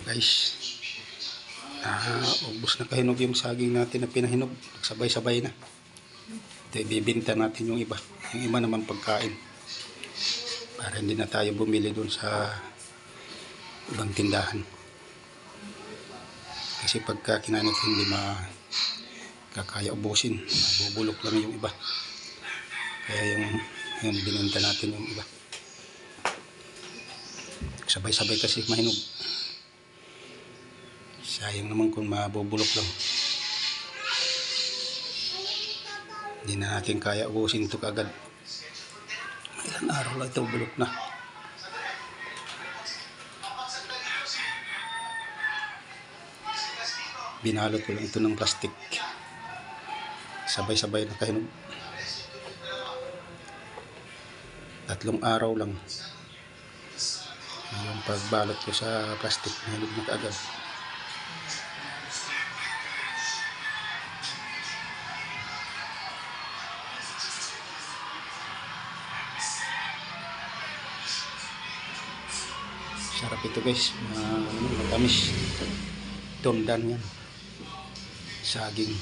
Guys, ubos na kahinog yung saging natin na pinahinog. Sabay-sabay na. Ito, ibibinta natin yung iba. Yung iba naman pagkain. Para hindi na tayo bumili dun sa ibang tindahan. Kasi pagka kinanit hindi makakaya ubusin. Bubulok lang yung iba. Kaya yung binenta natin yung iba. Sabay-sabay kasi mahinog. Sayang naman kung mabubulok lang. Hindi na natin kaya ubusin ito kagad. Ilan araw lang ito bulok na. Binalot ko lang ito ng plastic. Sabay-sabay na kahinog. 3 araw lang. Yung pagbalot ko sa plastic, nahinog na kaagad. Sarap ito guys, matamis. Tundan yan. Saging.